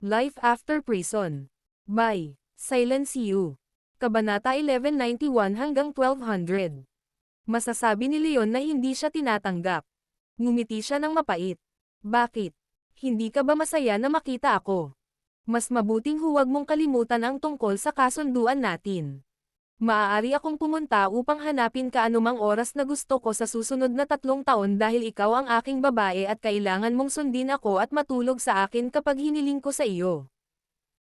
Life After Prison. By Silence You. Kabanata 1191 hanggang 1200. Masasabi ni Leon na hindi siya tinatanggap. Ngumiti siya ng mapait. Bakit? Hindi ka ba masaya na makita ako? Mas mabuting huwag mong kalimutan ang tungkol sa kasunduan natin. Maaari akong pumunta upang hanapin ka anumang oras na gusto ko sa susunod na 3 taon dahil ikaw ang aking babae at kailangan mong sundin ako at matulog sa akin kapag hiniling ko sa iyo.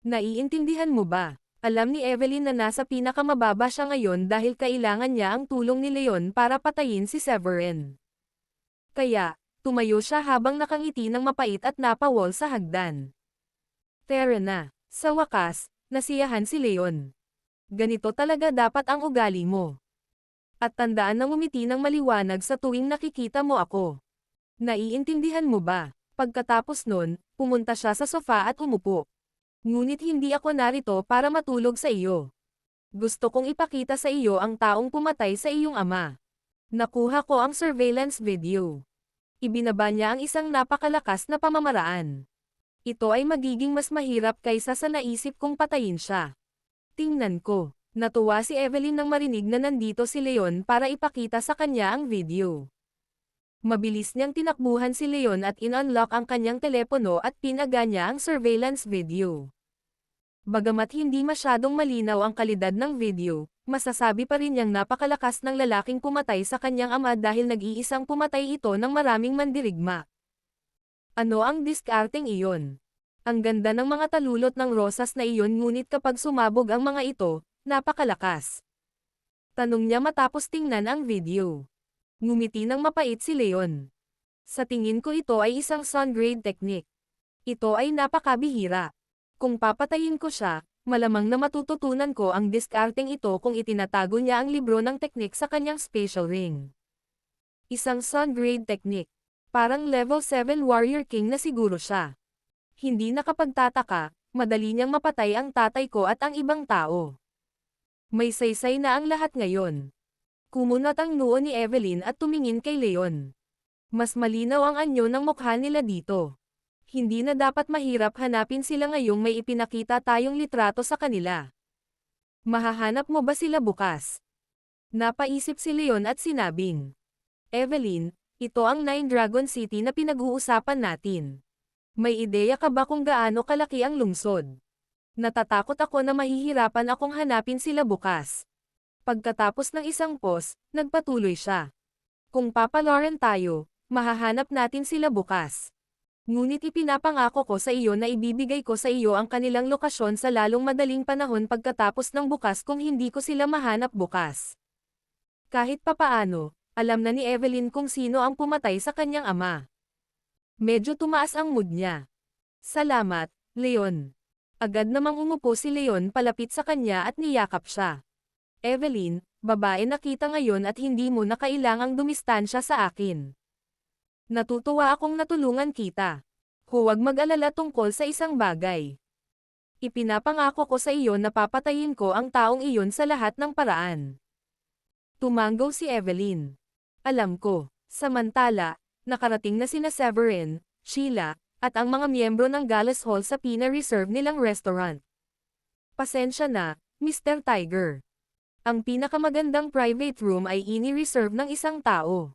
Naiintindihan mo ba? Alam ni Evelyn na nasa pinakamababa siya ngayon dahil kailangan niya ang tulong ni Leon para patayin si Severin. Kaya, tumayo siya habang nakangiti ng mapait at napawol sa hagdan. Tara na. Sa wakas, nasiyahan si Leon. Ganito talaga dapat ang ugali mo. At tandaan na ngumiti ng maliwanag sa tuwing nakikita mo ako. Naiintindihan mo ba? Pagkatapos nun, pumunta siya sa sofa at umupo. Ngunit hindi ako narito para matulog sa iyo. Gusto kong ipakita sa iyo ang taong pumatay sa iyong ama. Nakuha ko ang surveillance video. Ibinaba niya ang isang napakalakas na pamamaraan. Ito ay magiging mas mahirap kaysa sa naisip kong patayin siya. Tingnan ko. Natuwa si Evelyn nang marinig na nandito si Leon para ipakita sa kanya ang video. Mabilis niyang tinakbuhan si Leon at in-unlock ang kanyang telepono at pinaga niya ang surveillance video. Bagamat hindi masyadong malinaw ang kalidad ng video, masasabi pa rin niyang napakalakas ng lalaking pumatay sa kanyang ama dahil nag-iisang pumatay ito ng maraming mandirigma. Ano ang diskarteng iyon? Ang ganda ng mga talulot ng rosas na iyon ngunit kapag sumabog ang mga ito, napakalakas. Tanong niya matapos tingnan ang video. Ngumiti ng mapait si Leon. Sa tingin ko ito ay isang sun-grade technique. Ito ay napakabihira. Kung papatayin ko siya, malamang na matututunan ko ang diskarteng ito kung itinatago niya ang libro ng teknik sa kanyang spatial ring. Isang sun-grade technique. Parang level 7 warrior king na siguro siya. Hindi nakapagtataka, madali niyang mapatay ang tatay ko at ang ibang tao. May saysay na ang lahat ngayon. Kumunot ang noo ni Evelyn at tumingin kay Leon. Mas malinaw ang anyo ng mukha nila dito. Hindi na dapat mahirap hanapin sila ngayong may ipinakita tayong litrato sa kanila. Mahahanap mo ba sila bukas? Napaisip si Leon at sinabing, Evelyn, ito ang Nine Dragon City na pinag-uusapan natin. May ideya ka ba kung gaano kalaki ang lungsod? Natatakot ako na mahihirapan akong hanapin sila bukas. Pagkatapos ng isang pause, nagpatuloy siya. Kung papaloran tayo, mahahanap natin sila bukas. Ngunit ipinapangako ko sa iyo na ibibigay ko sa iyo ang kanilang lokasyon sa lalong madaling panahon pagkatapos ng bukas kung hindi ko sila mahanap bukas. Kahit papaano, alam na ni Evelyn kung sino ang pumatay sa kanyang ama. Medyo tumaas ang mood niya. Salamat, Leon. Agad namang umupo si Leon palapit sa kanya at niyakap siya. Evelyn, babae na kita ngayon at hindi mo na kailangang dumistansya sa akin. Natutuwa akong natulungan kita. Huwag mag-alala tungkol sa isang bagay. Ipinapangako ko sa iyo na papatayin ko ang taong iyon sa lahat ng paraan. Tumanggaw si Evelyn. Alam ko. Samantala, nakarating na sina Severin, Sheila, at ang mga miyembro ng Gallus Hall sa pina-reserve nilang restaurant. Pasensya na, Mr. Tiger. Ang pinakamagandang private room ay ini-reserve ng isang tao.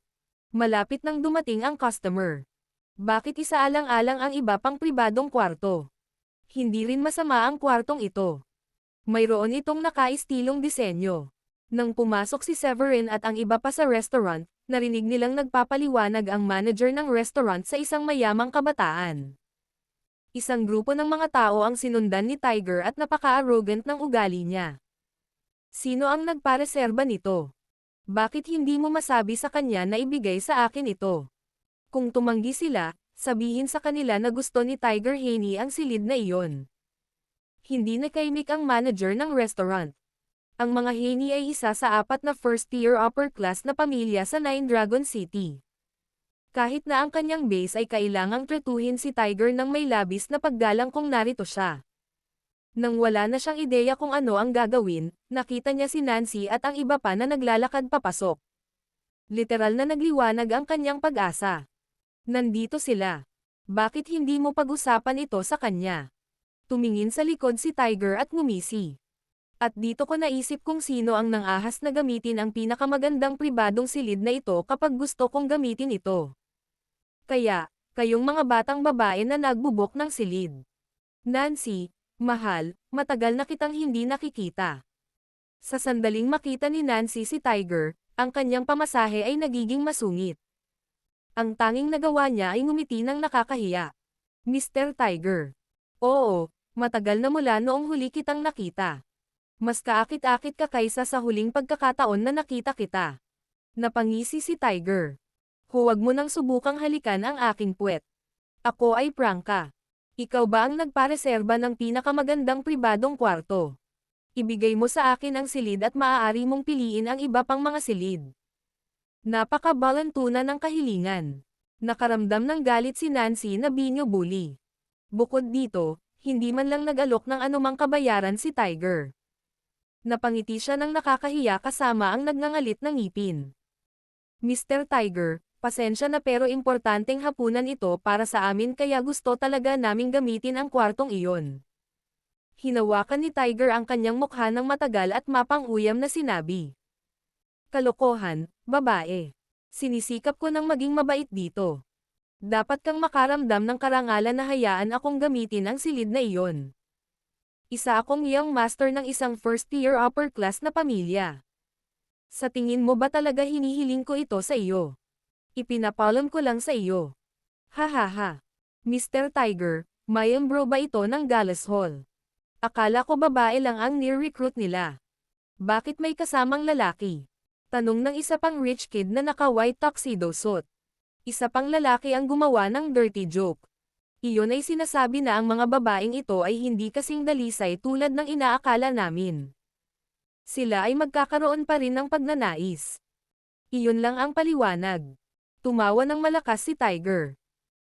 Malapit nang dumating ang customer. Bakit isaalang-alang ang iba pang pribadong kwarto? Hindi rin masama ang kwartong ito. Mayroon itong nakaistilong disenyo. Nang pumasok si Severin at ang iba pa sa restaurant, narinig nilang nagpapaliwanag ang manager ng restaurant sa isang mayamang kabataan. Isang grupo ng mga tao ang sinundan ni Tiger at napaka-arrogant ng ugali niya. Sino ang nagpareserba nito? Bakit hindi mo masabi sa kanya na ibigay sa akin ito? Kung tumanggi sila, sabihin sa kanila na gusto ni Tiger Haney ang silid na iyon. Hindi nakaimik ang manager ng restaurant. Ang mga Haney ay isa sa 4 na first-tier upper-class na pamilya sa Nine Dragon City. Kahit na ang kanyang base ay kailangang tretuhin si Tiger ng may labis na paggalang kung narito siya. Nang wala na siyang ideya kung ano ang gagawin, nakita niya si Nancy at ang iba pa na naglalakad papasok. Literal na nagliwanag ang kanyang pag-asa. Nandito sila. Bakit hindi mo pag-usapan ito sa kanya? Tumingin sa likod si Tiger at ngumisi. At dito ko naisip kung sino ang nangahas na gamitin ang pinakamagandang pribadong silid na ito kapag gusto kong gamitin ito. Kaya, kayong mga batang babae na nagbubok ng silid. Nancy, mahal, matagal na kitang hindi nakikita. Sa sandaling makita ni Nancy si Tiger, ang kanyang pamasahe ay nagiging masungit. Ang tanging nagawa niya ay ngumiti ng nakakahiya. Mr. Tiger. Oo, matagal na mula noong huli kitang nakita. Mas kaakit-akit ka kaysa sa huling pagkakataon na nakita kita. Napangisi si Tiger. Huwag mo nang subukang halikan ang aking puwet. Ako ay prangka. Ikaw ba ang nagpareserba ng pinakamagandang pribadong kwarto? Ibigay mo sa akin ang silid at maaari mong piliin ang iba pang mga silid. Napakabalantuna ng kahilingan. Nakaramdam ng galit si Nancy na binyo-bully. Bukod dito, hindi man lang nag-alok ng anumang kabayaran si Tiger. Napangiti siya ng nakakahiya kasama ang nagngangalit ng ngipin. Mr. Tiger, pasensya na pero importanteng hapunan ito para sa amin kaya gusto talaga naming gamitin ang kwartong iyon. Hinawakan ni Tiger ang kanyang mukha ng matagal at mapang-uyam na sinabi. Kalokohan, babae. Sinisikap ko nang maging mabait dito. Dapat kang makaramdam ng karangalan na hayaan akong gamitin ang silid na iyon. Isa akong young master ng isang first-tier upper-class na pamilya. Sa tingin mo ba talaga hinihiling ko ito sa iyo? Ipinapalam ko lang sa iyo. Hahaha. Mr. Tiger, mayembro ba ito ng Gallas Hall? Akala ko babae lang ang ni-recruit nila. Bakit may kasamang lalaki? Tanong ng isa pang rich kid na naka-white tuxedo suit. Isa pang lalaki ang gumawa ng dirty joke. Iyon ay sinasabi na ang mga babaeng ito ay hindi kasing dalisay tulad ng inaakala namin. Sila ay magkakaroon pa rin ng pagnanais. Iyon lang ang paliwanag. Tumawa ng malakas si Tiger.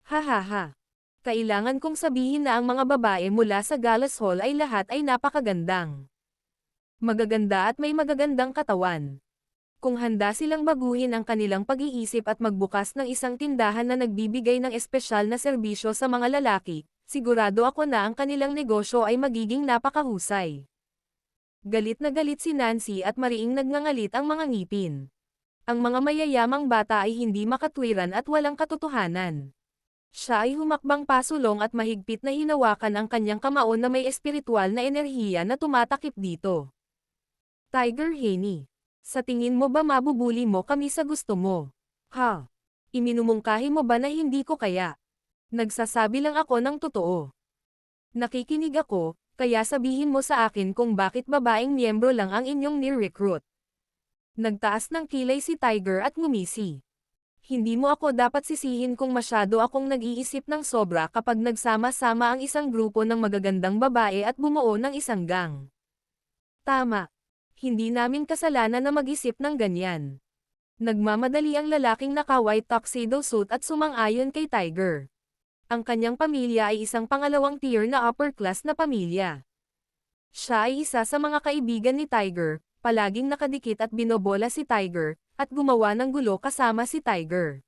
Hahaha. Kailangan kong sabihin na ang mga babae mula sa Gallas Hall ay lahat ay napakagandang. Magaganda at may magagandang katawan. Kung handa silang baguhin ang kanilang pag-iisip at magbukas ng isang tindahan na nagbibigay ng espesyal na serbisyo sa mga lalaki, sigurado ako na ang kanilang negosyo ay magiging napakahusay. Galit na galit si Nancy at mariing nagngangalit ang mga ngipin. Ang mga mayayamang bata ay hindi makatwiran at walang katotohanan. Siya ay humakbang pasulong at mahigpit na hinawakan ang kanyang kamao na may espiritual na enerhiya na tumatakip dito. Tiger Haney. Sa tingin mo ba mabubuli mo kami sa gusto mo? Ha? Iminumungkahi mo ba na hindi ko kaya? Nagsasabi lang ako ng totoo. Nakikinig ako, kaya sabihin mo sa akin kung bakit babaeng miyembro lang ang inyong ni-recruit. Nagtaas ng kilay si Tiger at ngumisi. Hindi mo ako dapat sisihin kung masyado akong nag-iisip ng sobra kapag nagsama-sama ang isang grupo ng magagandang babae at bumuo ng isang gang. Tama. Hindi namin kasalanan na mag-isip ng ganyan. Nagmamadali ang lalaking naka-white tuxedo suit at sumang-ayon kay Tiger. Ang kanyang pamilya ay isang pangalawang tier na upper-class na pamilya. Siya ay isa sa mga kaibigan ni Tiger, palaging nakadikit at binobola si Tiger, at gumawa ng gulo kasama si Tiger.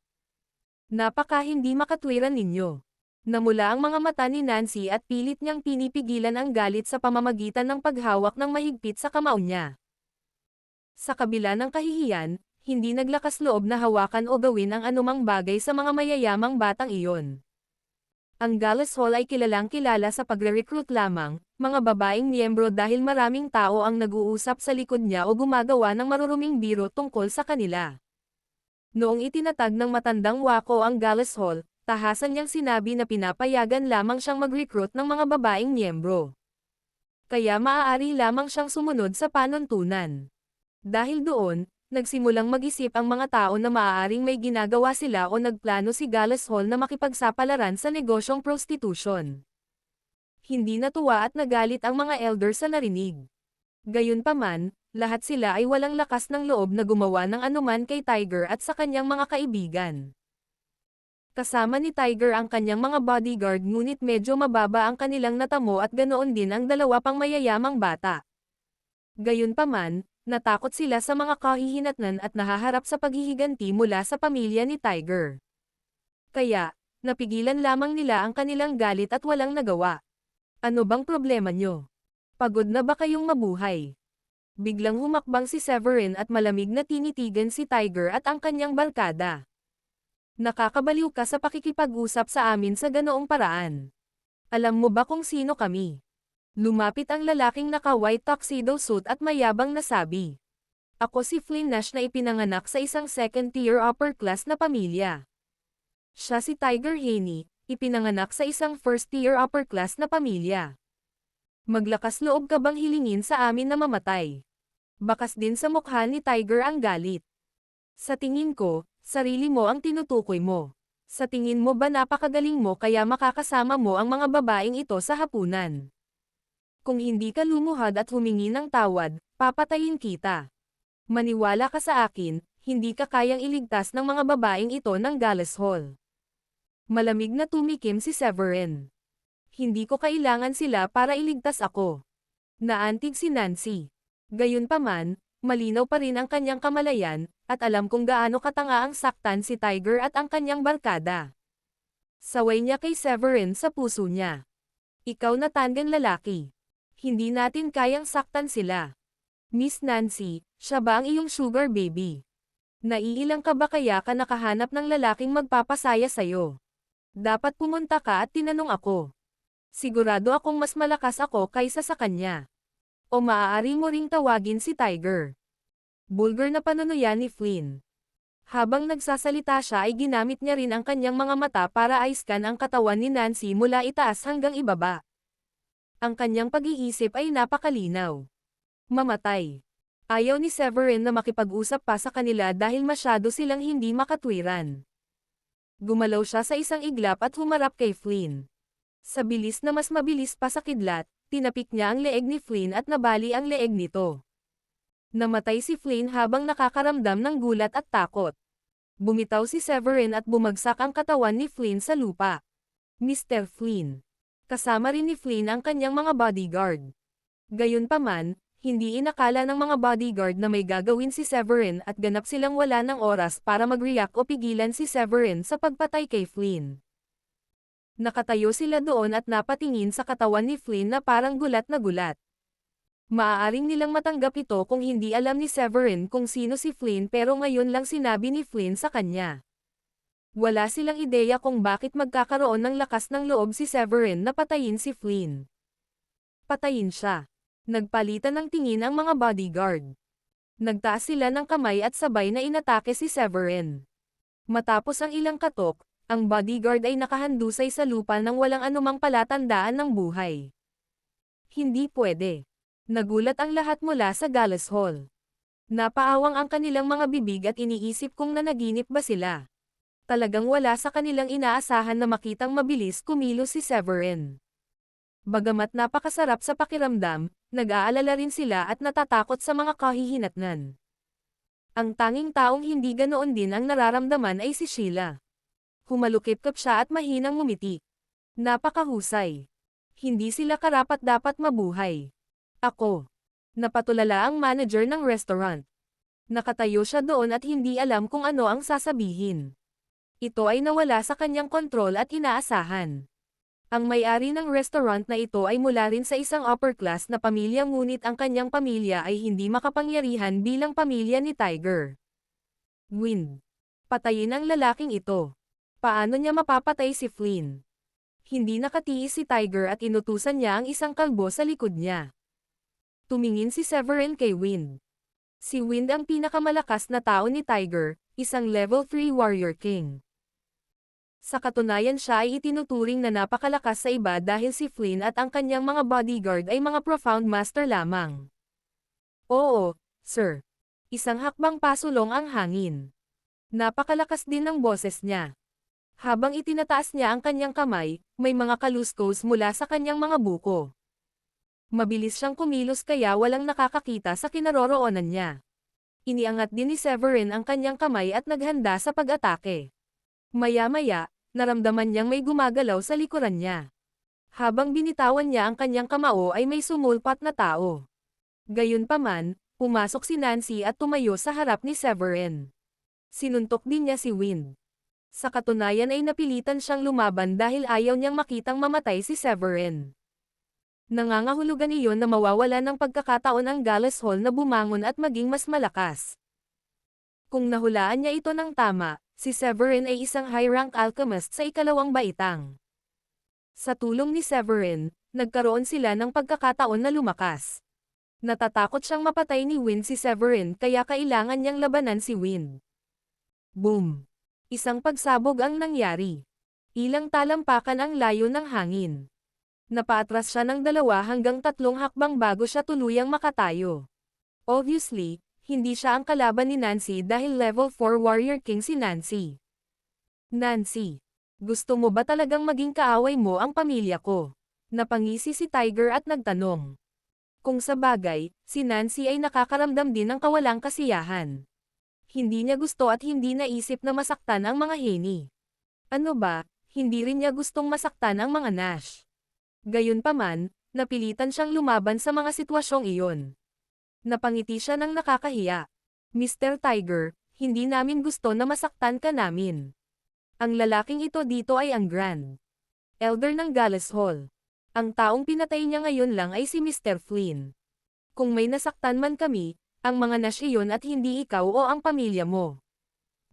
Napaka hindi makatwiran ninyo. Namula ang mga mata ni Nancy at pilit niyang pinipigilan ang galit sa pamamagitan ng paghawak ng mahigpit sa kamao niya. Sa kabila ng kahihiyan, hindi naglakas loob na hawakan o gawin ang anumang bagay sa mga mayayamang batang iyon. Ang Gallas Hall ay kilalang-kilala sa pagre-recruit lamang, mga babaeng miyembro dahil maraming tao ang nag-uusap sa likod niya o gumagawa ng maruruming biro tungkol sa kanila. Noong itinatag ng matandang wako ang Gallas Hall, tahasan niyang sinabi na pinapayagan lamang siyang mag-recruit ng mga babaeng miyembro. Kaya maaari lamang siyang sumunod sa panuntunan. Dahil doon, nagsimulang mag-isip ang mga tao na maaaring may ginagawa sila o nagplano si Gallas Hall na makipagsapalaran sa negosyong prostitution. Hindi natuwa at nagalit ang mga elder sa narinig. Gayunpaman, lahat sila ay walang lakas ng loob na gumawa ng anuman kay Tiger at sa kanyang mga kaibigan. Kasama ni Tiger ang kanyang mga bodyguard ngunit medyo mababa ang kanilang natamo at ganoon din ang dalawa pang mayayamang bata. Gayunpaman, natakot sila sa mga kahihinatnan at nahaharap sa paghihiganti mula sa pamilya ni Tiger. Kaya, napigilan lamang nila ang kanilang galit at walang nagawa. Ano bang problema nyo? Pagod na ba kayong mabuhay? Biglang humakbang si Severin at malamig na tinitigan si Tiger at ang kanyang barkada. Nakakabaliw ka sa pakikipag-usap sa amin sa ganoong paraan. Alam mo ba kung sino kami? Lumapit ang lalaking naka-white tuxedo suit at mayabang na sabi. Ako si Flynn Nash na ipinanganak sa isang second-tier upper-class na pamilya. Siya si Tiger Haney, ipinanganak sa isang first-tier upper-class na pamilya. Maglakas loob ka bang hilingin sa amin na mamatay? Bakas din sa mukha ni Tiger ang galit. Sa tingin ko, sarili mo ang tinutukoy mo. Sa tingin mo ba napakagaling mo kaya makakasama mo ang mga babaeng ito sa hapunan? Kung hindi ka lumuhad at humingi ng tawad, papatayin kita. Maniwala ka sa akin, hindi ka kayang iligtas ng mga babaeng ito ng Gallows Hall. Malamig na tumikim si Severin. Hindi ko kailangan sila para iligtas ako. Naantig si Nancy. Gayunpaman, malinaw pa rin ang kanyang kamalayan, at alam kung gaano katanga ang saktan si Tiger at ang kanyang barkada. Saway niya kay Severin sa puso niya. Ikaw na tandang lalaki. Hindi natin kayang saktan sila. Miss Nancy, siya ba ang iyong sugar baby? Naiilang ka ba kaya ka nakahanap ng lalaking magpapasaya sa'yo? Dapat pumunta ka at tinanong ako. Sigurado akong mas malakas ako kaysa sa kanya. O maaari mo ring tawagin si Tiger. Bulgar na panunuyan ni Flynn. Habang nagsasalita siya ay ginamit niya rin ang kanyang mga mata para aiskan ang katawan ni Nancy mula itaas hanggang ibaba. Ang kanyang pag-iisip ay napakalinaw. Mamatay. Ayaw ni Severin na makipag-usap pa sa kanila dahil masyado silang hindi makatwiran. Gumalaw siya sa isang iglap at humarap kay Flynn. Sa bilis na mas mabilis pa sa kidlat, tinapik niya ang leeg ni Flynn at nabali ang leeg nito. Namatay si Flynn habang nakakaramdam ng gulat at takot. Bumitaw si Severin at bumagsak ang katawan ni Flynn sa lupa. Mr. Flynn. Kasama rin ni Flynn ang kanyang mga bodyguard. Gayunpaman, hindi inakala ng mga bodyguard na may gagawin si Severin at ganap silang wala ng oras para mag-react o pigilan si Severin sa pagpatay kay Flynn. Nakatayo sila doon at napatingin sa katawan ni Flynn na parang gulat na gulat. Maaaring nilang matanggap ito kung hindi alam ni Severin kung sino si Flynn pero ngayon lang sinabi ni Flynn sa kanya. Wala silang ideya kung bakit magkakaroon ng lakas ng loob si Severin na patayin si Flynn. Patayin siya. Nagpalitan ng tingin ang mga bodyguard. Nagtaas sila ng kamay at sabay na inatake si Severin. Matapos ang ilang katok, ang bodyguard ay nakahandusay sa lupa nang walang anumang palatandaan ng buhay. Hindi pwede. Nagulat ang lahat mula sa Gallows Hall. Napaawang ang kanilang mga bibig at iniisip kung nanaginip ba sila. Talagang wala sa kanilang inaasahan na makitang mabilis kumilos si Severin. Bagamat napakasarap sa pakiramdam, nag-aalala rin sila at natatakot sa mga kahihinatnan. Ang tanging taong hindi ganoon din ang nararamdaman ay si Sheila. Humalukip-kap siya at mahinang ngumiti. Napakahusay. Hindi sila karapat-dapat mabuhay. Ako. Napatulala ang manager ng restaurant. Nakatayo siya doon at hindi alam kung ano ang sasabihin. Ito ay nawala sa kanyang kontrol at inaasahan. Ang may-ari ng restaurant na ito ay mula rin sa isang upper-class na pamilya ngunit ang kanyang pamilya ay hindi makapangyarihan bilang pamilya ni Tiger. Wind. Patayin ang lalaking ito. Paano niya mapapatay si Flynn? Hindi nakatiis si Tiger at inutusan niya ang isang kalbo sa likod niya. Tumingin si Severin kay Wind. Si Wind ang pinakamalakas na tao ni Tiger, isang level 3 warrior king. Sa katunayan siya ay itinuturing na napakalakas sa iba dahil si Flynn at ang kanyang mga bodyguard ay mga profound master lamang. Oo, sir. Isang hakbang pasulong ang hangin. Napakalakas din ng boses niya. Habang itinataas niya ang kanyang kamay, may mga kaluskos mula sa kanyang mga buko. Mabilis siyang kumilos kaya walang nakakakita sa kinaroroonan niya. Iniangat din ni Severin ang kanyang kamay at naghanda sa pag-atake. Maya-maya, naramdaman niyang may gumagalaw sa likuran niya. Habang binitawan niya ang kanyang kamao ay may sumulpat na tao. Gayunpaman, pumasok si Nancy at tumayo sa harap ni Severin. Sinuntok din niya si Wind. Sa katunayan ay napilitan siyang lumaban dahil ayaw niyang makitang mamatay si Severin. Nangangahulugan iyon na mawawala ng pagkakataon ang Gallas Hall na bumangon at maging mas malakas. Kung nahulaan niya ito ng tama, si Severin ay isang high-rank alchemist sa ikalawang baitang. Sa tulong ni Severin, nagkaroon sila ng pagkakataon na lumakas. Natatakot siyang mapatay ni Wind si Severin kaya kailangan niyang labanan si Wind. Boom! Isang pagsabog ang nangyari. Ilang talampakan ang layo ng hangin. Napaatras siya ng 2 hanggang 3 hakbang bago siya tuluyang makatayo. Obviously, hindi siya ang kalaban ni Nancy dahil level 4 Warrior King si Nancy. Nancy, gusto mo ba talagang maging kaaway mo ang pamilya ko? Napangisi si Tiger at nagtanong. Kung sa bagay, si Nancy ay nakakaramdam din ng kawalang kasiyahan. Hindi niya gusto at hindi naisip na masaktan ang mga Heni. Ano ba, hindi rin niya gustong masaktan ang mga Nash. Gayunpaman, napilitan siyang lumaban sa mga sitwasyong iyon. Napangiti siya ng nakakahiya. Mr. Tiger, hindi namin gusto na masaktan ka namin. Ang lalaking ito dito ay ang Grand Elder ng Gallas Hall. Ang taong pinatay niya ngayon lang ay si Mr. Flynn. Kung may nasaktan man kami, ang mga Nash iyon at hindi ikaw o ang pamilya mo.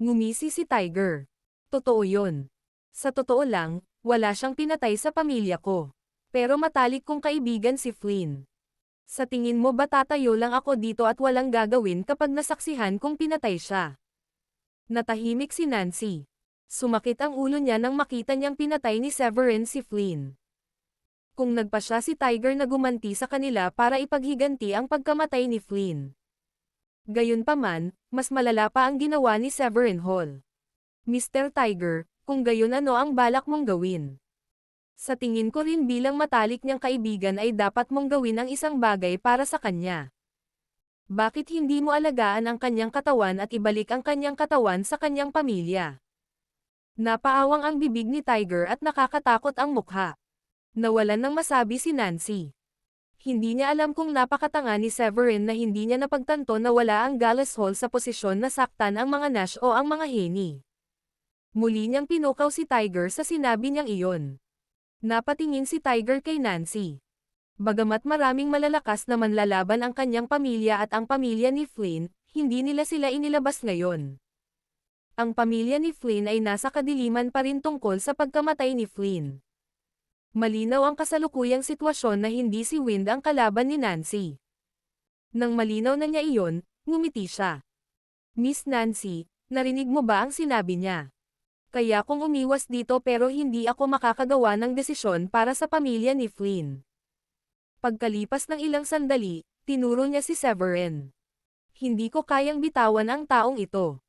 Ngumisi si Tiger. Totoo yun. Sa totoo lang, wala siyang pinatay sa pamilya ko. Pero matalik kong kaibigan si Flynn. Sa tingin mo ba tatayo lang ako dito at walang gagawin kapag nasaksihan kong pinatay siya? Natahimik si Nancy. Sumakit ang ulo niya nang makita niyang pinatay ni Severin si Flynn. Kung nagpa siya si Tiger na gumanti sa kanila para ipaghiganti ang pagkamatay ni Flynn. Gayunpaman, mas malala pa ang ginawa ni Severin Hall. Mr. Tiger, kung gayon ano ang balak mong gawin? Sa tingin ko rin bilang matalik niyang kaibigan ay dapat mong gawin ang isang bagay para sa kanya. Bakit hindi mo alagaan ang kanyang katawan at ibalik ang kanyang katawan sa kanyang pamilya? Napaawang ang bibig ni Tiger at nakakatakot ang mukha. Nawalan ng masabi si Nancy. Hindi niya alam kung napakatanga ni Severin na hindi niya napagtanto na wala ang Gallas Hall sa posisyon na saktan ang mga Nash o ang mga Heni. Muli niyang pinukaw si Tiger sa sinabi niyang iyon. Napatingin si Tiger kay Nancy. Bagamat maraming malalakas na manlalaban ang kanyang pamilya at ang pamilya ni Flynn, hindi nila sila inilabas ngayon. Ang pamilya ni Flynn ay nasa kadiliman pa rin tungkol sa pagkamatay ni Flynn. Malinaw ang kasalukuyang sitwasyon na hindi si Wind ang kalaban ni Nancy. Nang malinaw na niya iyon, ngumiti siya. Miss Nancy, narinig mo ba ang sinabi niya? Kaya kung umiwas dito pero hindi ako makakagawa ng desisyon para sa pamilya ni Flynn. Pagkalipas ng ilang sandali, tinuro niya si Severin. Hindi ko kayang bitawan ang taong ito.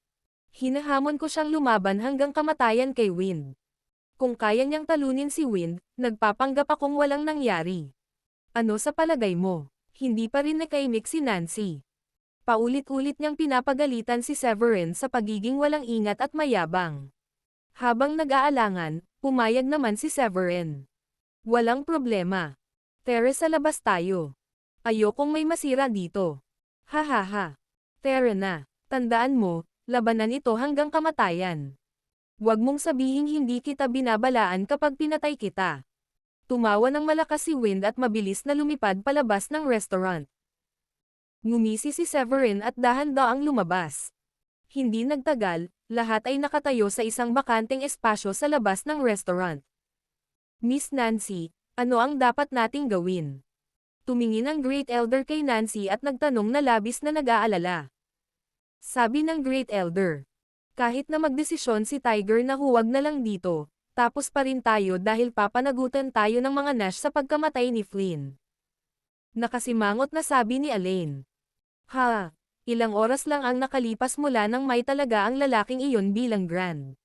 Hinahamon ko siyang lumaban hanggang kamatayan kay Wind. Kung kaya niyang talunin si Wind, nagpapanggap akong walang nangyari. Ano sa palagay mo? Hindi pa rin nakaimik si Nancy. Paulit-ulit niyang pinapagalitan si Severin sa pagiging walang ingat at mayabang. Habang nag-aalangan, pumayag naman si Severin. Walang problema. Tere, sa labas tayo. Ayokong may masira dito. Hahaha. Tere na. Tandaan mo, labanan ito hanggang kamatayan. Huwag mong sabihing hindi kita binabalaan kapag pinatay kita. Tumawa ng malakas si Wind at mabilis na lumipad palabas ng restaurant. Ngumisi si Severin at dahan-daang lumabas. Hindi nagtagal, lahat ay nakatayo sa isang bakanteng espasyo sa labas ng restaurant. Miss Nancy, ano ang dapat nating gawin? Tumingin ang Great Elder kay Nancy at nagtanong na labis na nag-aalala. Sabi ng Great Elder, kahit na magdesisyon si Tiger na huwag na lang dito, tapos pa rin tayo dahil papanagutan tayo ng mga Nash sa pagkamatay ni Flynn. Nakasimangot na sabi ni Elaine. Ha! Ilang oras lang ang nakalipas mula nang may talaga ang lalaking iyon bilang Grand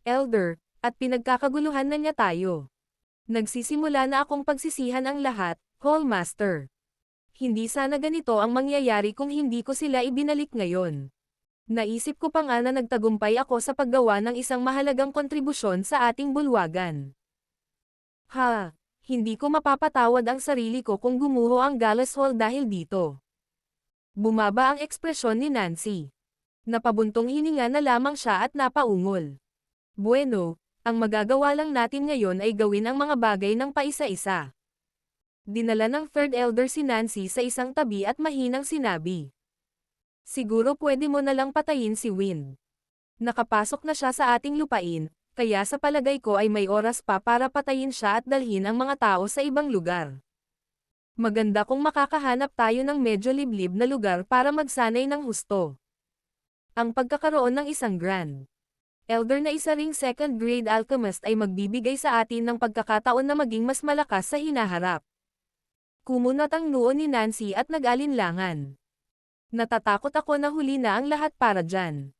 Elder, at pinagkakaguluhan na niya tayo. Nagsisimula na akong pagsisihan ang lahat, Hallmaster. Hindi sana ganito ang mangyayari kung hindi ko sila ibinalik ngayon. Naisip ko pa nga na nagtagumpay ako sa paggawa ng isang mahalagang kontribusyon sa ating bulwagan. Ha! Hindi ko mapapatawad ang sarili ko kung gumuho ang Gallas Hall dahil dito. Bumaba ang ekspresyon ni Nancy. Napabuntong hininga na lamang siya at napaungol. Bueno, ang magagawa lang natin ngayon ay gawin ang mga bagay ng paisa-isa. Dinala ng Third Elder si Nancy sa isang tabi at mahinang sinabi. Siguro pwede mo na lang patayin si Wind. Nakapasok na siya sa ating lupain, kaya sa palagay ko ay may oras pa para patayin siya at dalhin ang mga tao sa ibang lugar. Maganda kung makakahanap tayo ng medyo liblib na lugar para magsanay ng husto. Ang pagkakaroon ng isang Grand Elder na isa ring second grade alchemist ay magbibigay sa atin ng pagkakataon na maging mas malakas sa hinaharap. Kumunat ang noo ni Nancy at nag-alinlangan. Natatakot ako na huli na ang lahat para dyan.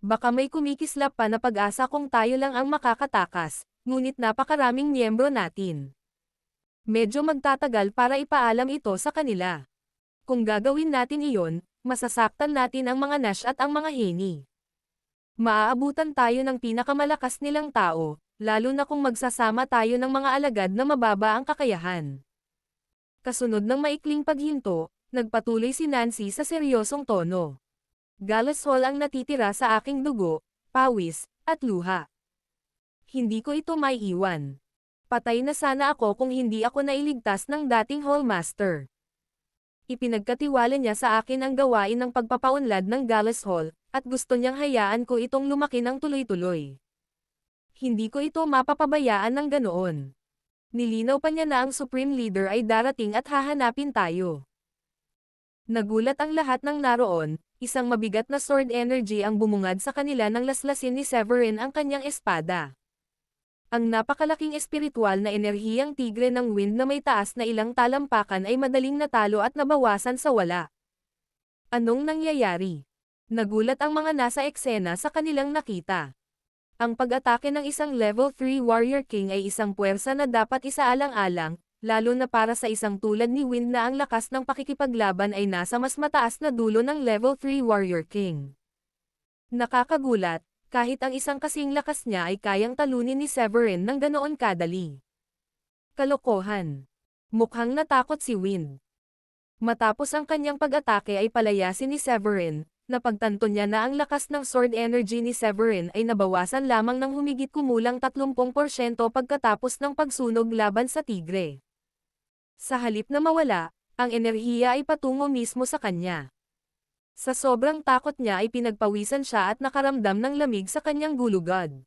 Baka may kumikislap pa na pag-asa kung tayo lang ang makakatakas, ngunit napakaraming miyembro natin. Medyo magtatagal para ipaalam ito sa kanila. Kung gagawin natin iyon, masasaktan natin ang mga Nash at ang mga Heni. Maaabutan tayo ng pinakamalakas nilang tao, lalo na kung magsasama tayo ng mga alagad na mababa ang kakayahan. Kasunod ng maikling paghinto, nagpatuloy si Nancy sa seryosong tono. Galisol ang natitira sa aking dugo, pawis, at luha. Hindi ko ito maiiwan. Patay na sana ako kung hindi ako nailigtas ng dating Hallmaster. Ipinagkatiwala niya sa akin ang gawain ng pagpapaunlad ng Galisol, at gusto niyang hayaan ko itong lumaki ng tuloy-tuloy. Hindi ko ito mapapabayaan ng ganoon. Nilinaw pa niya na ang Supreme Leader ay darating at hahanapin tayo. Nagulat ang lahat ng naroon, isang mabigat na sword energy ang bumungad sa kanila nang laslasin ni Severin ang kanyang espada. Ang napakalaking espiritual na enerhiyang tigre ng wind na may taas na ilang talampakan ay madaling natalo at nabawasan sa wala. Anong nangyayari? Nagulat ang mga nasa eksena sa kanilang nakita. Ang pag-atake ng isang level 3 Warrior King ay isang puwersa na dapat isaalang-alang, lalo na para sa isang tulad ni Wind na ang lakas ng pakikipaglaban ay nasa mas mataas na dulo ng level 3 Warrior King. Nakakagulat, kahit ang isang kasing lakas niya ay kayang talunin ni Severin ng ganoon kadali. Kalokohan. Mukhang natakot si Wind. Matapos ang kanyang pag-atake ay palayasin ni Severin, napagtanto niya na ang lakas ng sword energy ni Severin ay nabawasan lamang ng humigit kumulang 30% pagkatapos ng pagsunog laban sa tigre. Sa halip na mawala, ang enerhiya ay patungo mismo sa kanya. Sa sobrang takot niya ay pinagpawisan siya at nakaramdam ng lamig sa kanyang gulugod.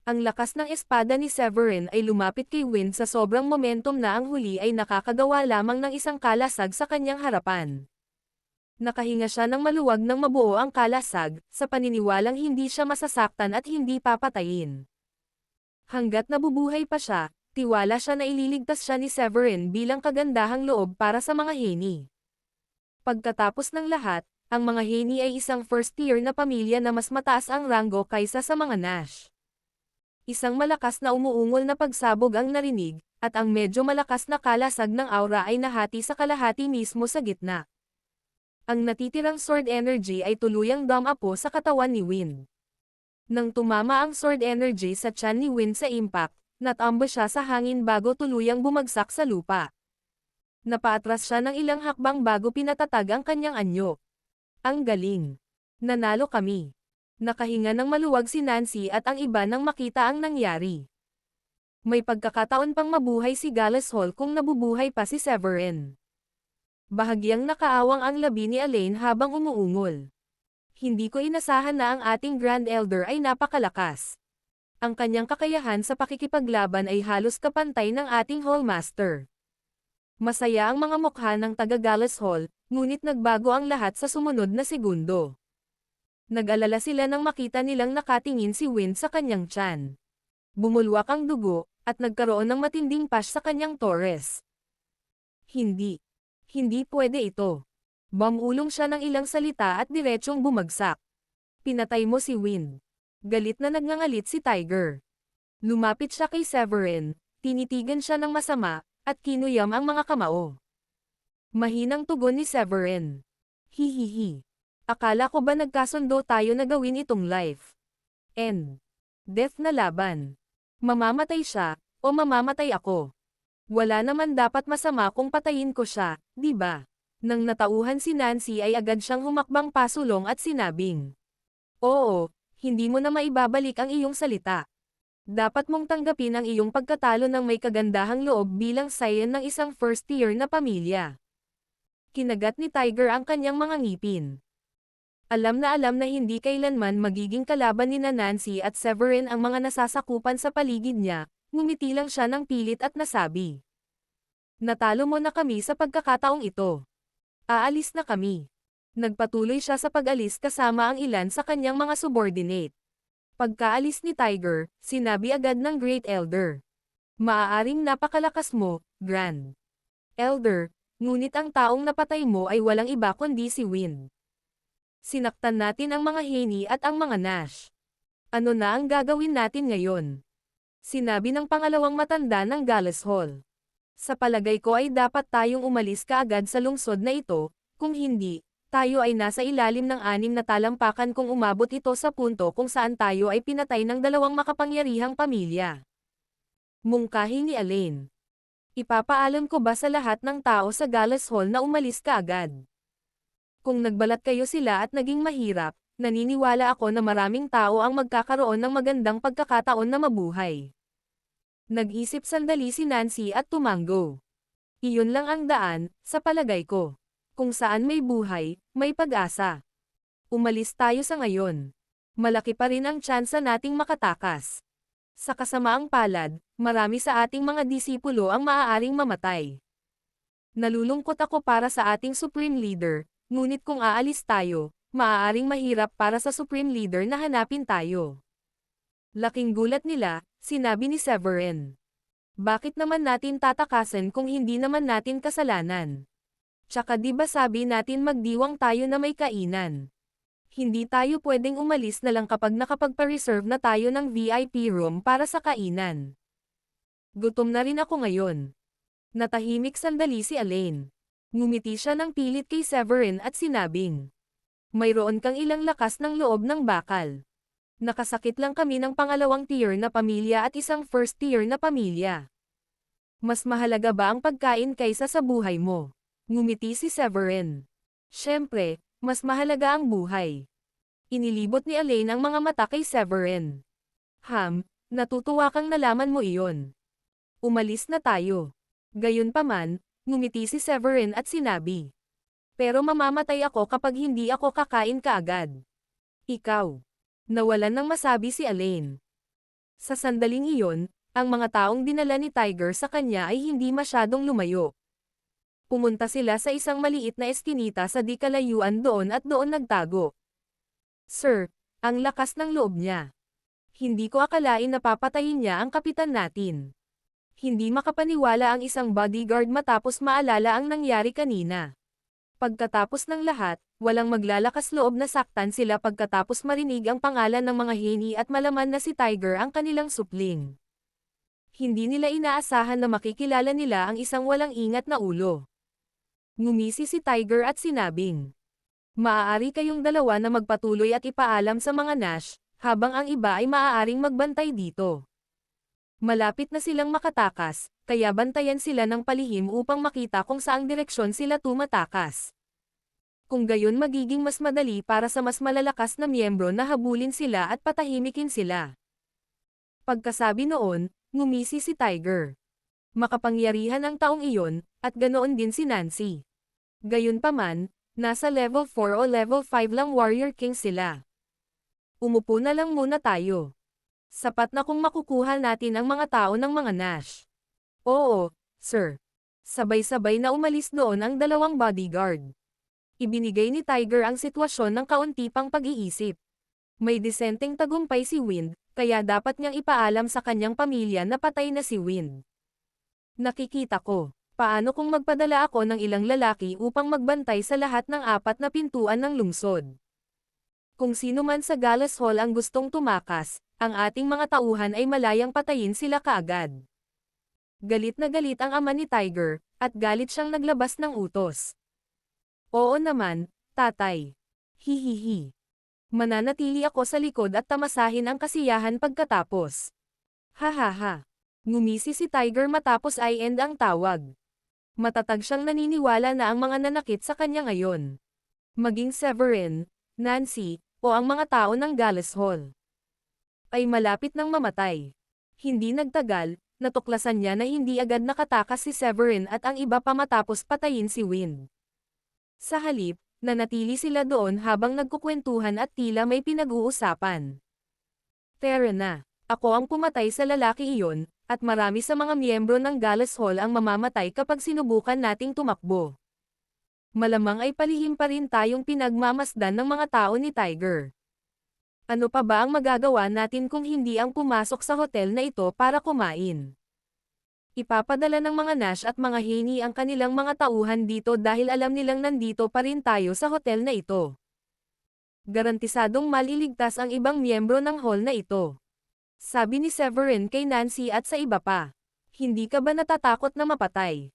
Ang lakas ng espada ni Severin ay lumapit kay Wind sa sobrang momentum na ang huli ay nakakagawa lamang ng isang kalasag sa kanyang harapan. Nakahinga siya ng maluwag nang mabuo ang kalasag, sa paniniwalang hindi siya masasaktan at hindi papatayin. Hanggat nabubuhay pa siya, tiwala siya na ililigtas siya ni Severin bilang kagandahang loob para sa mga Heni. Pagkatapos ng lahat, ang mga Heni ay isang first-tier na pamilya na mas mataas ang ranggo kaysa sa mga Nash. Isang malakas na umuungol na pagsabog ang narinig, at ang medyo malakas na kalasag ng aura ay nahati sa kalahati mismo sa gitna. Ang natitirang sword energy ay tuluyang dumapo sa katawan ni Wind. Nang tumama ang sword energy sa tiyan ni Wind sa impact, natambo siya sa hangin bago tuluyang bumagsak sa lupa. Napaatras siya ng ilang hakbang bago pinatatag ang kanyang anyo. Ang galing. Nanalo kami. Nakahinga ng maluwag si Nancy at ang iba nang makita ang nangyari. May pagkakataon pang mabuhay si Galisol kung nabubuhay pa si Severin. Bahagyang nakaawang ang labi ni Elaine habang umuungol. Hindi ko inasahan na ang ating Grand Elder ay napakalakas. Ang kanyang kakayahan sa pakikipaglaban ay halos kapantay ng ating Hallmaster. Masaya ang mga mukha ng taga-Galisol, ngunit nagbago ang lahat sa sumunod na segundo. Nag-alala sila nang makita nilang nakatingin si Wind sa kanyang tiyan. Bumulwak ang dugo, at nagkaroon ng matinding pash sa kanyang tores. Hindi. Hindi pwede ito. Bumulong siya ng ilang salita at diretsyong bumagsak. Pinatay mo si Wind. Galit na nagngangalit si Tiger. Lumapit siya kay Severin, tinitigan siya ng masama, at kinuyam ang mga kamao. Mahinang tugon ni Severin. Hihihi. Akala ko ba nagkasundo tayo na gawin itong life and death na laban? Mamamatay siya, o mamamatay ako? Wala naman dapat masama kung patayin ko siya, di ba? Nang natauhan si Nancy ay agad siyang humakbang pasulong at sinabing, "Oo, hindi mo na maibabalik ang iyong salita. Dapat mong tanggapin ang iyong pagkatalo ng may kagandahang loob bilang sayan ng isang first-tier na pamilya. Kinagat ni Tiger ang kanyang mga ngipin. Alam na hindi kailanman magiging kalaban ni Nancy at Severin ang mga nasasakupan sa paligid niya, ngumiti lang siya ng pilit at nasabi. Natalo mo na kami sa pagkakataong ito. Aalis na kami. Nagpatuloy siya sa pag-alis kasama ang ilan sa kanyang mga subordinate. Pagkaalis ni Tiger, sinabi agad ng Great Elder. Maaaring napakalakas mo, Grand Elder, ngunit ang taong napatay mo ay walang iba kundi si Wind. Sinaktan natin ang mga Haney at ang mga Nash. Ano na ang gagawin natin ngayon? Sinabi ng pangalawang matanda ng Gallas Hall. Sa palagay ko ay dapat tayong umalis kaagad sa lungsod na ito, kung hindi, tayo ay nasa ilalim ng 6 na talampakan kung umabot ito sa punto kung saan tayo ay pinatay ng 2 makapangyarihang pamilya. Mungkahi ni Elaine. Ipapaalam ko ba sa lahat ng tao sa Gallas Hall na umalis kaagad? Kung nagbalat kayo sila at naging mahirap, naniniwala ako na maraming tao ang magkakaroon ng magandang pagkakataon na mabuhay. Nag-isip sandali si Nancy at tumango. Iyon lang ang daan, sa palagay ko. Kung saan may buhay, may pag-asa. Umalis tayo sa ngayon. Malaki pa rin ang tsansa nating makatakas. Sa kasamaang palad, marami sa ating mga disipulo ang maaaring mamatay. Nalulungkot ako para sa ating Supreme Leader, ngunit kung aalis tayo, maaaring mahirap para sa Supreme Leader na hanapin tayo. Laking gulat nila, sinabi ni Severin. Bakit naman natin tatakasan kung hindi naman natin kasalanan? Tsaka di ba sabi natin magdiwang tayo na may kainan? Hindi tayo pwedeng umalis na lang kapag nakapagpa-reserve na tayo ng VIP room para sa kainan. Gutom na rin ako ngayon. Natahimik sandali si Elaine. Ngumiti siya ng pilit kay Severin at sinabing, mayroon kang ilang lakas ng loob ng bakal. Nakasakit lang kami ng pangalawang tier na pamilya at isang first tier na pamilya. Mas mahalaga ba ang pagkain kaysa sa buhay mo? Ngumiti si Severin. Siyempre, mas mahalaga ang buhay. Inilibot ni Elaine ang mga mata kay Severin. Natutuwa kang nalaman mo iyon. Umalis na tayo. Gayunpaman, ngumiti si Severin at sinabi. Pero mamamatay ako kapag hindi ako kakain kaagad. Ikaw. Nawalan ng masabi si Elaine. Sa sandaling iyon, ang mga taong dinala ni Tiger sa kanya ay hindi masyadong lumayo. Pumunta sila sa isang maliit na eskinita sa di kalayuan doon at doon nagtago. Sir, ang lakas ng loob niya. Hindi ko akalain na papatayin niya ang kapitan natin. Hindi makapaniwala ang isang bodyguard matapos maalala ang nangyari kanina. Pagkatapos ng lahat, walang maglalakas loob na saktan sila pagkatapos marinig ang pangalan ng mga Haney at malaman na si Tiger ang kanilang supling. Hindi nila inaasahan na makikilala nila ang isang walang ingat na ulo. Ngumisi si Tiger at sinabing, maaari kayong dalawa na magpatuloy at ipaalam sa mga Nash, habang ang iba ay maaaring magbantay dito. Malapit na silang makatakas, kaya bantayan sila ng palihim upang makita kung saang direksyon sila tumatakas. Kung gayon magiging mas madali para sa mas malalakas na miyembro na habulin sila at patahimikin sila. Pagkasabi noon, ngumisi si Tiger. Makapangyarihan ang taong iyon, at ganoon din si Nancy. Gayunpaman, nasa level 4 o level 5 lang Warrior King sila. Umupo na lang muna tayo. Sapat na kung makukuha natin ang mga tao ng mga Nash. Oo, sir. Sabay-sabay na umalis noon ang 2 bodyguard. Ibinigay ni Tiger ang sitwasyon ng kaunti pang pag-iisip. May disenteng tagumpay si Wind, kaya dapat niyang ipaalam sa kanyang pamilya na patay na si Wind. Nakikita ko, paano kung magpadala ako ng ilang lalaki upang magbantay sa lahat ng 4 na pintuan ng lungsod? Kung sino man sa Gallas Hall ang gustong tumakas, ang ating mga tauhan ay malayang patayin sila kaagad. Galit na galit ang ama ni Tiger, at galit siyang naglabas ng utos. Oo naman, tatay. Hihihi. Mananatili ako sa likod at tamasahin ang kasiyahan pagkatapos. Hahaha. Ngumisi si Tiger matapos ay end ang tawag. Matatag siyang naniniwala na ang mga nanakit sa kanya ngayon. Maging Severin, Nancy, o ang mga tao ng Gallas Hall ay malapit nang mamatay. Hindi nagtagal, natuklasan niya na hindi agad nakatakas si Severin at ang iba pa matapos patayin si Wind. Sa halip, nanatili sila doon habang nagkukwentuhan at tila may pinag-uusapan. Tara na, ako ang pumatay sa lalaki iyon, at marami sa mga miyembro ng Gallas Hall ang mamamatay kapag sinubukan nating tumakbo. Malamang ay palihim pa rin tayong pinagmamasdan ng mga tao ni Tiger. Ano pa ba ang magagawa natin kung hindi ang pumasok sa hotel na ito para kumain? Ipapadala ng mga Nash at mga Haney ang kanilang mga tauhan dito dahil alam nilang nandito pa rin tayo sa hotel na ito. Garantisadong maliligtas ang ibang miyembro ng hall na ito. Sabi ni Severin kay Nancy at sa iba pa. Hindi ka ba natatakot na mapatay?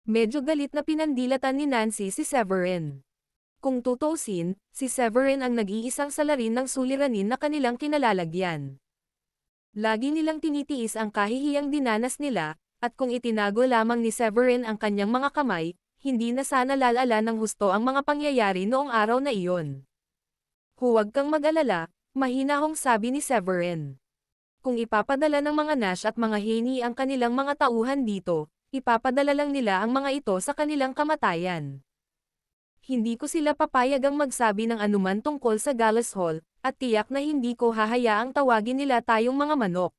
Medyo galit na pinandilatan ni Nancy si Severin. Kung tutuusin, si Severin ang nag-iisang salarin ng suliranin na kanilang kinalalagyan. Lagi nilang tinitiis ang kahihiyang dinanas nila, at kung itinago lamang ni Severin ang kanyang mga kamay, hindi na sana lalala ng husto ang mga pangyayari noong araw na iyon. Huwag kang mag-alala, mahinahong sabi ni Severin. Kung ipapadala ng mga Nash at mga Haney ang kanilang mga tauhan dito, ipapadala lang nila ang mga ito sa kanilang kamatayan. Hindi ko sila papayagang magsabi ng anuman tungkol sa Gallas Hall, at tiyak na hindi ko hahayaang tawagin nila tayong mga manok.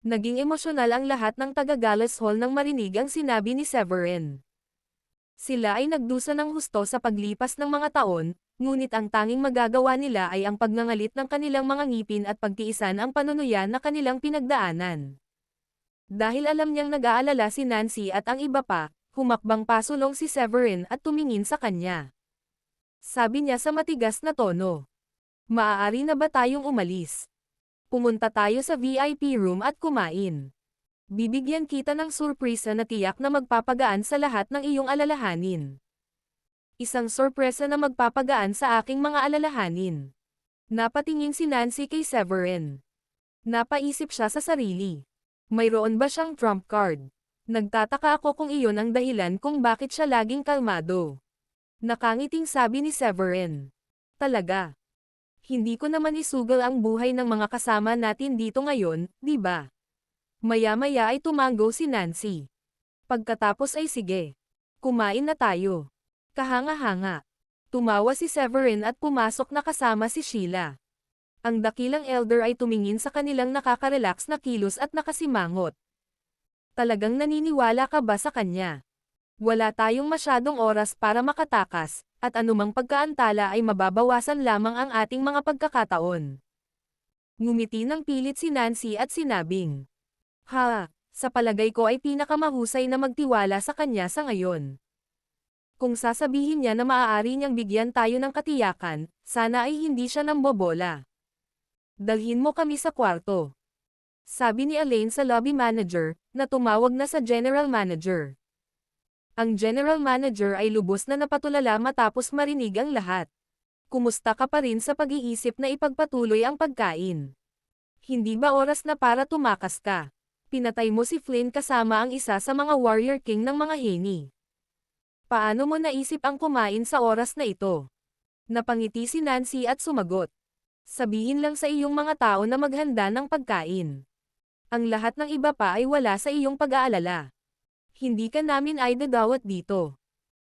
Naging emosyonal ang lahat ng taga-Gallas Hall nang marinig ang sinabi ni Severin. Sila ay nagdusa ng husto sa paglipas ng mga taon, ngunit ang tanging magagawa nila ay ang pagngangalit ng kanilang mga ngipin at pagtiisan ang panunuyan na kanilang pinagdaanan. Dahil alam niyang nag-aalala si Nancy at ang iba pa, humakbang pasulong si Severin at tumingin sa kanya. Sabi niya sa matigas na tono. Maaari na ba tayong umalis? Pumunta tayo sa VIP room at kumain. Bibigyan kita ng surpresa na tiyak na magpapagaan sa lahat ng iyong alalahanin. Isang sorpresa na magpapagaan sa aking mga alalahanin. Napatingin si Nancy kay Severin. Napaisip siya sa sarili. Mayroon ba siyang trump card? Nagtataka ako kung iyon ang dahilan kung bakit siya laging kalmado. Nakangiting sabi ni Severin. Talaga. Hindi ko naman isugal ang buhay ng mga kasama natin dito ngayon, di ba? Maya-maya ay tumango si Nancy. Pagkatapos ay sige. Kumain na tayo. Kahanga-hanga. Tumawa si Severin at pumasok na kasama si Sheila. Ang dakilang elder ay tumingin sa kanilang nakaka-relax na kilos at nakasimangot. Talagang naniniwala ka ba sa kanya? Wala tayong masyadong oras para makatakas, at anumang pagkaantala ay mababawasan lamang ang ating mga pagkakataon. Ngumiti ng pilit si Nancy at sinabing, "Ha, sa palagay ko ay pinakamahusay na magtiwala sa kanya sa ngayon. Kung sasabihin niya na maaari niyang bigyan tayo ng katiyakan, sana ay hindi siya nambobola. Dalhin mo kami sa kwarto." Sabi ni Elaine sa lobby manager, na tumawag na sa general manager. Ang general manager ay lubos na napatulala matapos marinig ang lahat. Kumusta ka pa rin sa pag-iisip na ipagpatuloy ang pagkain? Hindi ba oras na para tumakas ka? Pinatay mo si Flynn kasama ang isa sa mga warrior king ng mga Haney. Paano mo naisip ang kumain sa oras na ito? Napangiti si Nancy at sumagot. Sabihin lang sa iyong mga tao na maghanda ng pagkain. Ang lahat ng iba pa ay wala sa iyong pag-aalala. Hindi ka namin ay dadawat dito.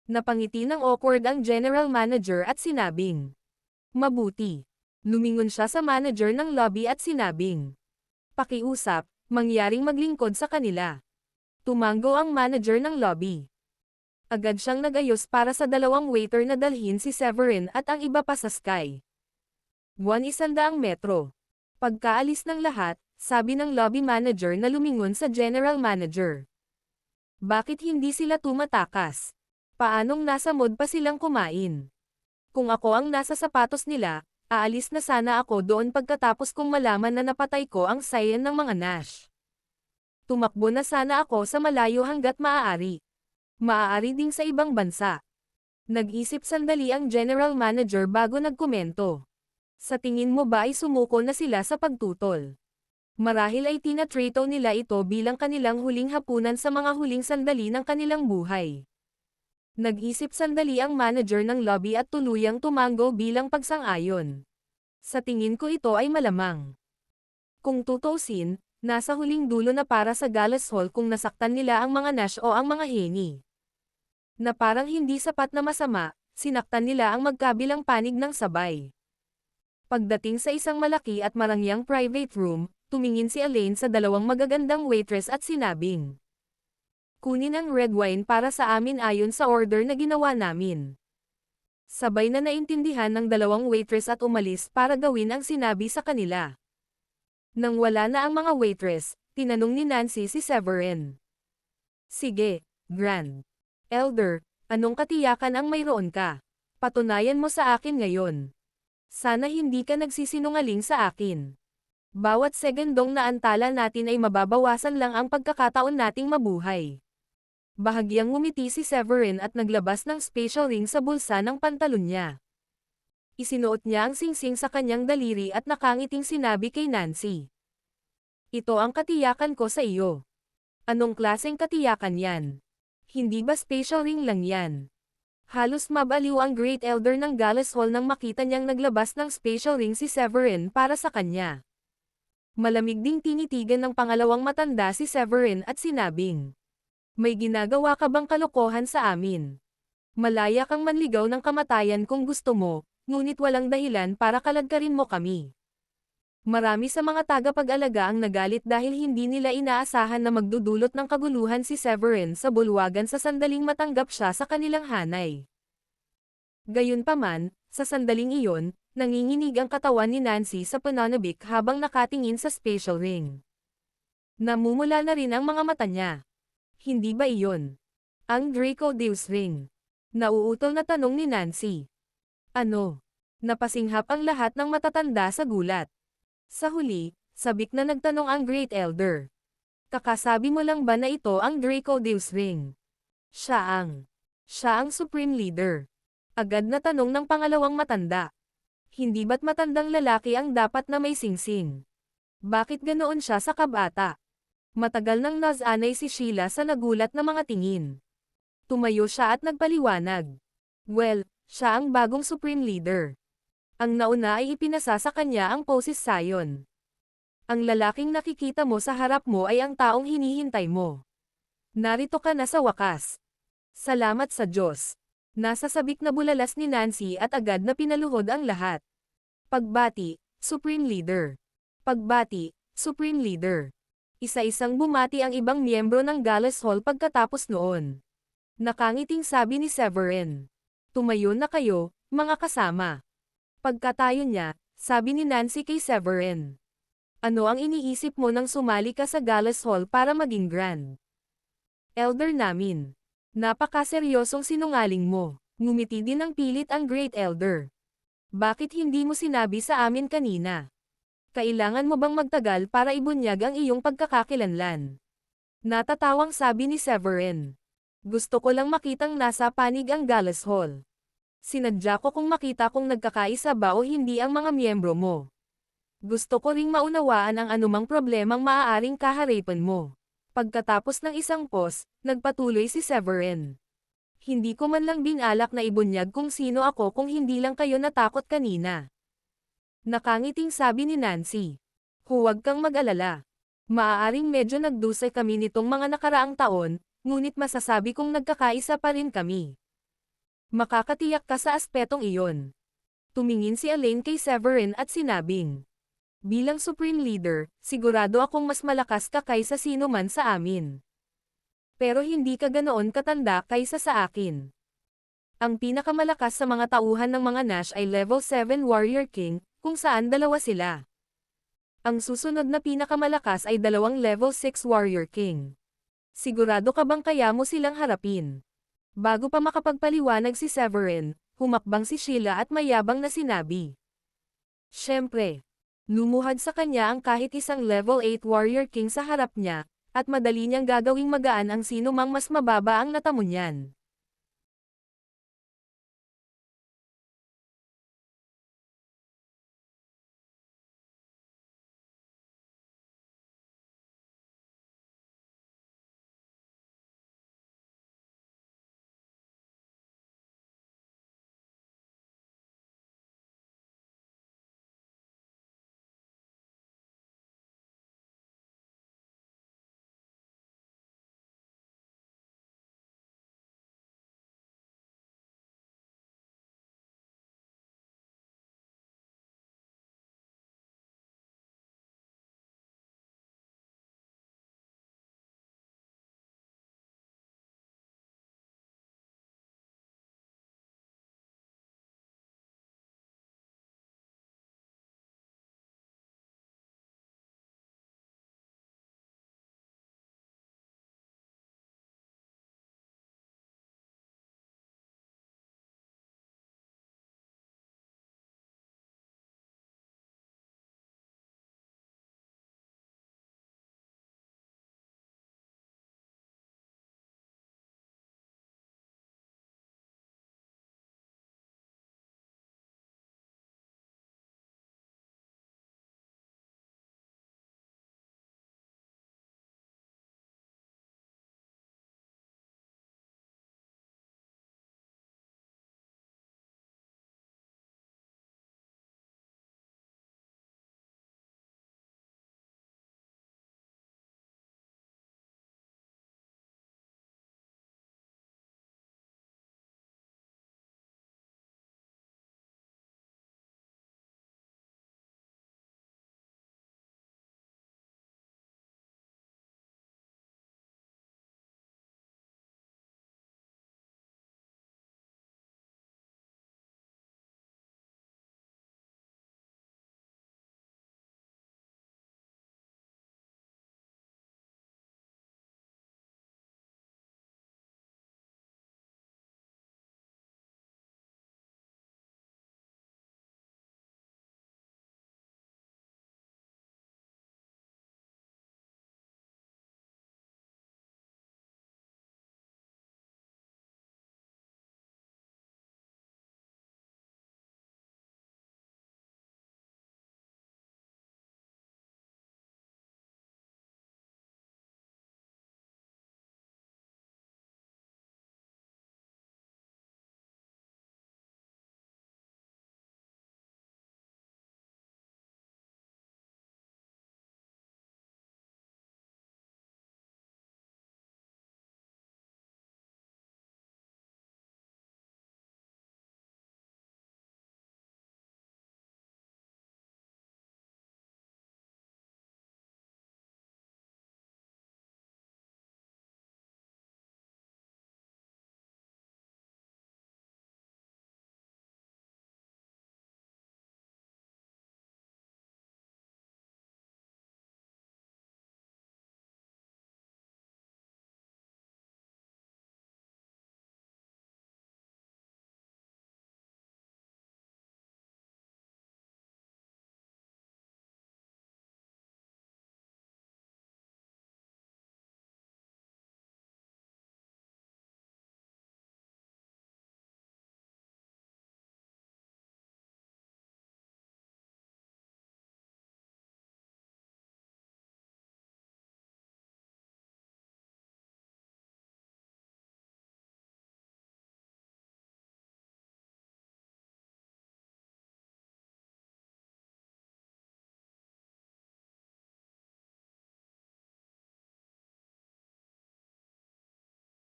Napangiti ng awkward ang general manager at sinabing, "Mabuti." Lumingon siya sa manager ng lobby at sinabing, "Pakiusap, mangyaring maglingkod sa kanila." Tumango ang manager ng lobby. Agad siyang nagayos para sa dalawang waiter na dalhin si Severin at ang iba pa sa Sky 100 metro. Pagkaalis ng lahat, sabi ng lobby manager na lumingon sa general manager. Bakit hindi sila tumatakas? Paanong nasa mood pa silang kumain? Kung ako ang nasa sapatos nila, aalis na sana ako doon pagkatapos kong malaman na napatay ko ang Saiyan ng mga Nash. Tumakbo na sana ako sa malayo hanggat maaari. Maaari ding sa ibang bansa. Nag-isip sandali ang general manager bago nagkomento. Sa tingin mo ba ay sumuko na sila sa pagtutol? Marahil ay tinatrato nila ito bilang kanilang huling hapunan sa mga huling sandali ng kanilang buhay. Nag-isip sandali ang manager ng lobby at tuluyang tumango bilang pagsang-ayon. Sa tingin ko ito ay malamang. Kung tutuusin, Nasa huling dulo na para sa Gallus Hall kung nasaktan nila ang mga Nash o ang mga Henny. Na parang hindi sapat na masama, sinaktan nila ang magkabilang panig ng sabay. Pagdating sa isang malaki at marangyang private room, tumingin si Elaine sa dalawang magagandang waitress at sinabing, "Kunin ang red wine para sa amin ayon sa order na ginawa namin." Sabay na naintindihan ng dalawang waitress at umalis para gawin ang sinabi sa kanila. Nang wala na ang mga waitress, tinanong ni Nancy si Severin. "Sige, Grand Elder, anong katiyakan ang mayroon ka? Patunayan mo sa akin ngayon. Sana hindi ka nagsisinungaling sa akin. Bawat segundong naantala natin ay mababawasan lang ang pagkakataon nating mabuhay." Bahagyang ngumiti si Severin at naglabas ng special ring sa bulsa ng pantalon niya. Isinuot niya ang singsing sa kanyang daliri at nakangiting sinabi kay Nancy, "Ito ang katiyakan ko sa iyo." "Anong klaseng katiyakan yan? Hindi ba special ring lang yan?" Halos mabaliw ang Great Elder ng Gallus Hall nang makita niyang naglabas ng special ring si Severin para sa kanya. Malamig ding tinitigan ng pangalawang matanda si Severin at sinabing, "May ginagawa ka bang kalokohan sa amin? Malaya kang manligaw ng kamatayan kung gusto mo, ngunit walang dahilan para kaladkarin mo kami." Marami sa mga tagapag-alaga ang nagalit dahil hindi nila inaasahan na magdudulot ng kaguluhan si Severin sa bulwagan sa sandaling matanggap siya sa kanilang hanay. Gayunpaman, sa sandaling iyon, nanginginig ang katawan ni Nancy sa pananabik habang nakatingin sa special ring. Namumula na rin ang mga mata niya. Hindi ba iyon ang Draco Deus ring? Nauutol na tanong ni Nancy. Ano? Napasinghap ang lahat ng matatanda sa gulat. Sa huli, sabik na nagtanong ang Great Elder. Kakasabi mo lang ba na ito ang Draco Deus ring? Siya ang Supreme Leader. Agad na tanong ng pangalawang matanda. Hindi ba't matandang lalaki ang dapat na may singsing? Bakit ganoon siya sa kabata? Matagal nang nasanay si Sheila sa nagulat na mga tingin. Tumayo siya at nagpaliwanag. Well, siya ang bagong Supreme Leader. Ang nauna ay ipinasa sa kanya ang poses sayon. Ang lalaking nakikita mo sa harap mo ay ang taong hinihintay mo. Narito ka na sa wakas. Salamat sa Diyos. Nasa sabik na bulalas ni Nancy at agad na pinaluhod ang lahat. Pagbati, Supreme Leader. Pagbati, Supreme Leader. Isa-isang bumati ang ibang miyembro ng Gallus Hall pagkatapos noon. Nakangiting sabi ni Severin. Tumayo na kayo, mga kasama. Pagkatayo niya, sabi ni Nancy kay Severin. Ano ang iniisip mo nang sumali ka sa Gallus Hall para maging Grand Elder namin? Napakaseryosong sinungaling mo. Ngumiti din ng pilit ang Great Elder. Bakit hindi mo sinabi sa amin kanina? Kailangan mo bang magtagal para ibunyag ang iyong pagkakakilanlan? Natatawang sabi ni Severin. Gusto ko lang makitang nasa panig ang Gallus Hall. Sinadya ko kung makita kung nagkakaisa ba o hindi ang mga miyembro mo. Gusto ko ring maunawaan ang anumang problemang maaaring kaharipan mo. Pagkatapos ng isang pause, nagpatuloy si Severin. Hindi ko man lang binalak na ibunyag kung sino ako kung hindi lang kayo natakot kanina. Nakangiting sabi ni Nancy. Huwag kang mag-alala. Maaaring medyo nagdusay kami nitong mga nakaraang taon, ngunit masasabi kong nagkakaisa pa rin kami. Makakatiyak ka sa aspetong iyon. Tumingin si Elaine kay Severin at sinabing, bilang Supreme Leader, sigurado akong mas malakas ka kaysa sino man sa amin. Pero hindi ka ganoon katanda kaysa sa akin. Ang pinakamalakas sa mga tauhan ng mga Nash ay Level 7 Warrior King, kung saan dalawa sila. Ang susunod na pinakamalakas ay dalawang Level 6 Warrior King. Sigurado ka bang kaya mo silang harapin? Bago pa makapagpaliwanag si Severin, humakbang si Sheila at mayabang na sinabi. Siyempre. Lumuhad sa kanya ang kahit isang Level 8 Warrior King sa harap niya, at madali niyang gagawing magaan ang sino mang mas mababa ang natamo niyan.